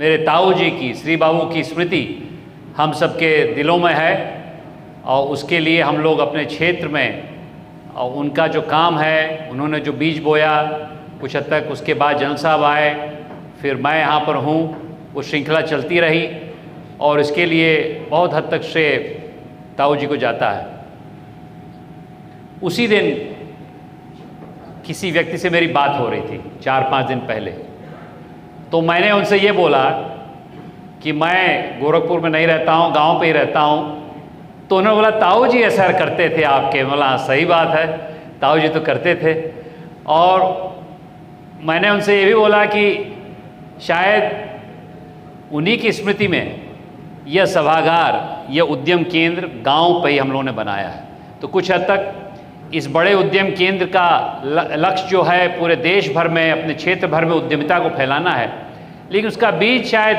मेरे ताऊ जी की, श्री बाबू की स्मृति हम सबके दिलों में है और उसके लिए हम लोग अपने क्षेत्र में और उनका जो काम है, उन्होंने जो बीज बोया, कुछ हद तक उसके बाद जन साहब आए, फिर मैं यहाँ पर हूँ, वो श्रृंखला चलती रही और इसके लिए बहुत हद तक श्रेय ताऊ जी को जाता है। उसी दिन किसी व्यक्ति से मेरी बात हो रही थी 4-5 दिन पहले, तो मैंने उनसे ये बोला कि मैं गोरखपुर में नहीं रहता हूँ, गांव पे ही रहता हूँ। तो उन्होंने बोला ताऊ जी ऐसा करते थे आपके। बोला सही बात है, ताऊ जी तो करते थे। और मैंने उनसे ये भी बोला कि शायद उन्हीं की स्मृति में यह सभागार, यह उद्यम केंद्र गांव पे ही हम लोगों ने बनाया है। तो कुछ हद तक इस बड़े उद्यम केंद्र का लक्ष्य जो है पूरे देश भर में, अपने क्षेत्र भर में उद्यमिता को फैलाना है, लेकिन उसका बीज शायद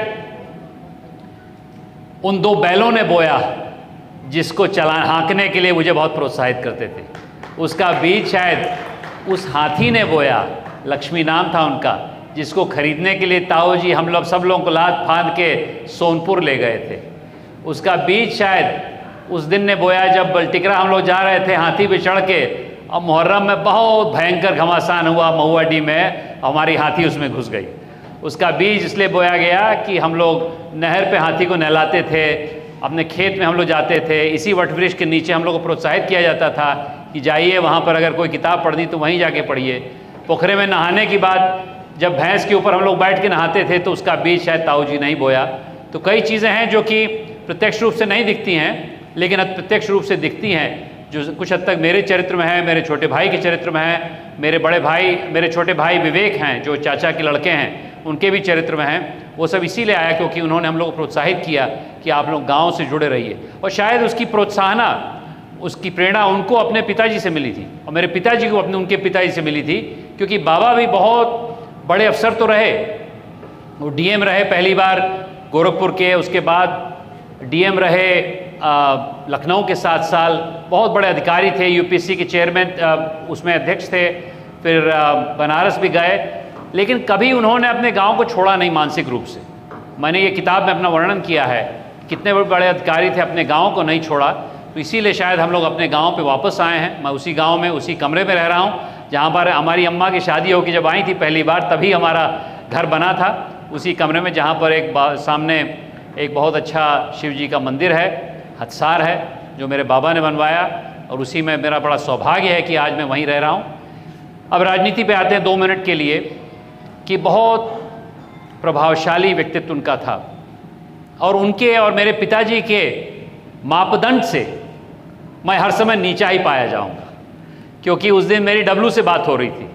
उन 2 बैलों ने बोया जिसको हाँकने के लिए मुझे बहुत प्रोत्साहित करते थे। उसका बीज शायद उस हाथी ने बोया, लक्ष्मी नाम था उनका, जिसको खरीदने के लिए ताऊ जी हम लोग सब लोगों को लाद फांद के सोनपुर ले गए थे। उसका बीज शायद उस दिन ने बोया जब बलटिकरा हम लोग जा रहे थे हाथी पे चढ़ के, और मुहर्रम में बहुत भयंकर घमासान हुआ महुआडी में, हमारी हाथी उसमें घुस गई। उसका बीज इसलिए बोया गया कि हम लोग नहर पे हाथी को नहलाते थे, अपने खेत में हम लोग जाते थे, इसी वटवृक्ष के नीचे हम लोग को प्रोत्साहित किया जाता था कि जाइए वहाँ पर अगर कोई किताब पढ़नी तो वहीं जाके पढ़िए। पोखरे में नहाने के बाद जब भैंस के ऊपर हम लोग बैठ के नहाते थे तो उसका बीज शायद ताऊ जी नहीं बोया। तो कई चीज़ें हैं जो कि प्रत्यक्ष रूप से नहीं दिखती हैं लेकिन अप्रत्यक्ष रूप से दिखती हैं, जो कुछ हद तक मेरे चरित्र में है, मेरे छोटे भाई के चरित्र में है, मेरे छोटे भाई विवेक हैं जो चाचा के लड़के हैं उनके भी चरित्र में हैं। वो सब इसीलिए आया क्योंकि उन्होंने हम लोग को प्रोत्साहित किया कि आप लोग गांव से जुड़े रहिए। और शायद उसकी प्रोत्साहना, उसकी प्रेरणा उनको अपने पिताजी से मिली थी और मेरे पिताजी को उनके पिताजी से मिली थी, क्योंकि बाबा भी बहुत बड़े अफसर तो रहे। वो डीएम रहे पहली बार गोरखपुर के, उसके बाद डीएम रहे लखनऊ के 7 साल, बहुत बड़े अधिकारी थे, यूपीएससी के चेयरमैन उसमें अध्यक्ष थे, फिर बनारस भी गए, लेकिन कभी उन्होंने अपने गांव को छोड़ा नहीं मानसिक रूप से। मैंने ये किताब में अपना वर्णन किया है, कितने बड़े अधिकारी थे, अपने गांव को नहीं छोड़ा। तो इसीलिए शायद हम लोग अपने गांव पे वापस आए हैं। मैं उसी गांव में, उसी कमरे में रह रहा हूँ जहाँ पर हमारी अम्मा की शादी होकर जब आई थी पहली बार, तभी हमारा घर बना था, उसी कमरे में जहाँ पर सामने एक बहुत अच्छा शिव जी का मंदिर है, हथसार है, जो मेरे बाबा ने बनवाया, और उसी में मेरा बड़ा सौभाग्य है कि आज मैं वहीं रह रहा हूँ। अब राजनीति पे आते हैं 2 मिनट के लिए, कि बहुत प्रभावशाली व्यक्तित्व उनका था और उनके और मेरे पिताजी के मापदंड से मैं हर समय नीचा ही पाया जाऊंगा। क्योंकि उस दिन मेरी डब्लू से बात हो रही थी,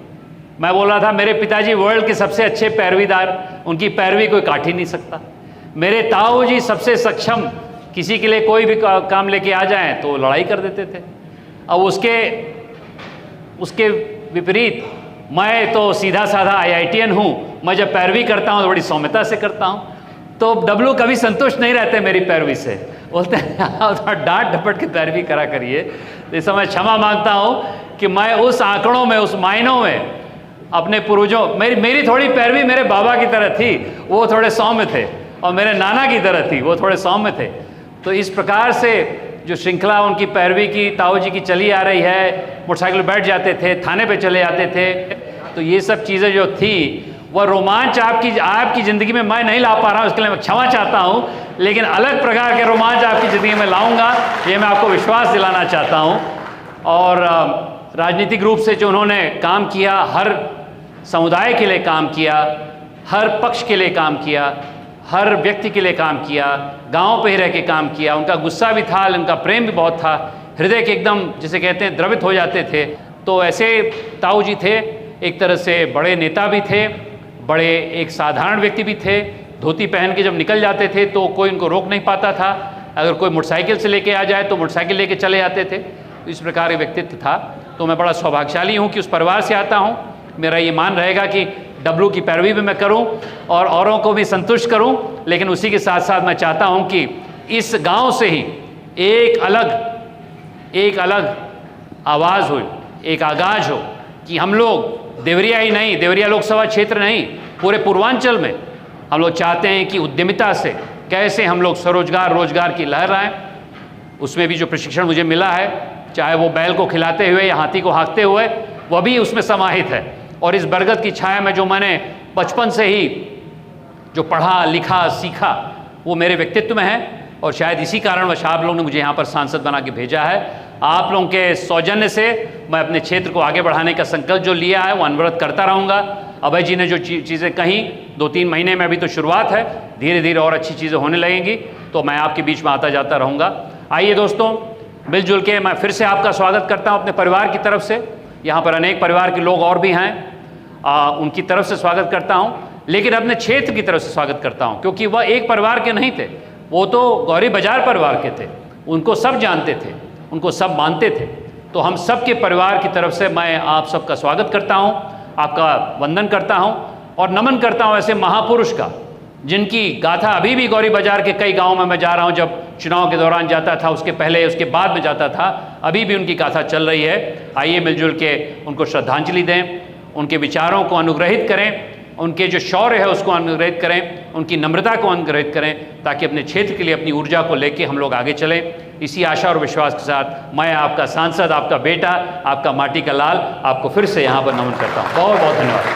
मैं बोल रहा था मेरे पिताजी वर्ल्ड के सबसे अच्छे पैरवीदार, उनकी पैरवी कोई काट ही नहीं सकता। मेरे ताऊ जी सबसे सक्षम, किसी के लिए कोई भी काम लेके आ जाएं तो लड़ाई कर देते थे। अब उसके विपरीत मैं तो सीधा साधा IITian हूँ, मैं जब पैरवी करता हूँ तो बड़ी सौम्यता से करता हूँ। तो डब्लू कभी संतुष्ट नहीं रहते मेरी पैरवी से, बोलते हैं आप डांट डपट के पैरवी करा करिए। तो इस समय क्षमा मांगता हूँ कि मैं उस आंकड़ों में, उस मायनों में अपने पूर्वजों, मेरी थोड़ी पैरवी मेरे बाबा की तरह थी, वो थोड़े सौम्य थे, और मेरे नाना की तरह थी, वो थोड़े सौम्य थे। तो इस प्रकार से जो श्रृंखला उनकी पैरवी की, ताऊ जी की चली आ रही है, मोटरसाइकिल बैठ जाते थे, थाने पे चले जाते थे, तो ये सब चीज़ें जो थी वह रोमांच आपकी ज़िंदगी में मैं नहीं ला पा रहा हूँ, इसके लिए मैं क्षमा चाहता हूँ, लेकिन अलग प्रकार के रोमांच आपकी ज़िंदगी में लाऊंगा, ये मैं आपको विश्वास दिलाना चाहता हूँ। और राजनीतिक रूप से जो उन्होंने काम किया, हर समुदाय के लिए काम किया, हर पक्ष के लिए काम किया, हर व्यक्ति के लिए काम किया, गांव पे ही रह के काम किया। उनका गुस्सा भी था, उनका प्रेम भी बहुत था, हृदय के एकदम जिसे कहते हैं द्रवित हो जाते थे। तो ऐसे ताऊ जी थे, एक तरह से बड़े नेता भी थे, बड़े एक साधारण व्यक्ति भी थे। धोती पहन के जब निकल जाते थे तो कोई उनको रोक नहीं पाता था, अगर कोई मोटरसाइकिल से लेके आ जाए तो मोटरसाइकिल लेके चले जाते थे। तो इस प्रकार का व्यक्तित्व था। तो मैं बड़ा सौभाग्यशाली हूँ कि उस परिवार से आता हूँ। मेरा ये मान रहेगा कि डब्लू की पैरवी भी मैं करूं और औरों को भी संतुष्ट करूं, लेकिन उसी के साथ साथ मैं चाहता हूं कि इस गांव से ही एक अलग आवाज़ हो, एक आगाज हो कि हम लोग देवरिया ही नहीं, देवरिया लोकसभा क्षेत्र नहीं, पूरे पूर्वांचल में हम लोग चाहते हैं कि उद्यमिता से कैसे हम लोग स्वरोजगार रोजगार की लहर आएँ, उसमें भी जो प्रशिक्षण मुझे मिला है, चाहे वो बैल को खिलाते हुए या हाथी को हाँकते हुए, वह भी उसमें समाहित है। और इस बरगद की छाया में जो मैंने बचपन से ही जो पढ़ा लिखा सीखा वो मेरे व्यक्तित्व में है, और शायद इसी कारणवश आप लोगों ने मुझे यहाँ पर सांसद बना के भेजा है। आप लोगों के सौजन्य से मैं अपने क्षेत्र को आगे बढ़ाने का संकल्प जो लिया है वो अनवरत करता रहूँगा। अभय जी ने जो चीज़ें कहीं 2-3 महीने में, अभी तो शुरुआत है, धीरे धीरे और अच्छी चीज़ें होने लगेंगी, तो मैं आपके बीच में आता जाता रहूँगा। आइए दोस्तों, मिलजुल के मैं फिर से आपका स्वागत करता हूँ अपने परिवार की तरफ से। यहाँ पर अनेक परिवार के लोग और भी हैं, उनकी तरफ से स्वागत करता हूँ, लेकिन अपने क्षेत्र की तरफ से स्वागत करता हूँ, क्योंकि वह एक परिवार के नहीं थे, वो तो गौरी बाजार परिवार के थे। उनको सब जानते थे, उनको सब मानते थे। तो हम सब के परिवार की तरफ से मैं आप सबका स्वागत करता हूँ, आपका वंदन करता हूँ और नमन करता हूँ ऐसे महापुरुष का, जिनकी गाथा अभी भी गौरी बाजार के कई गाँव में मैं जा रहा हूँ, जब चुनाव के दौरान जाता था, उसके पहले उसके बाद में जाता था, अभी भी उनकी गाथा चल रही है। आइए मिलजुल के उनको श्रद्धांजलि दें, उनके विचारों को अनुग्रहित करें, उनके जो शौर्य है उसको अनुग्रहित करें, उनकी नम्रता को अनुग्रहित करें, ताकि अपने क्षेत्र के लिए अपनी ऊर्जा को लेके हम लोग आगे चलें। इसी आशा और विश्वास के साथ मैं आपका सांसद, आपका बेटा, आपका माटी का लाल, आपको फिर से यहाँ पर नमन करता हूँ। बहुत बहुत धन्यवाद।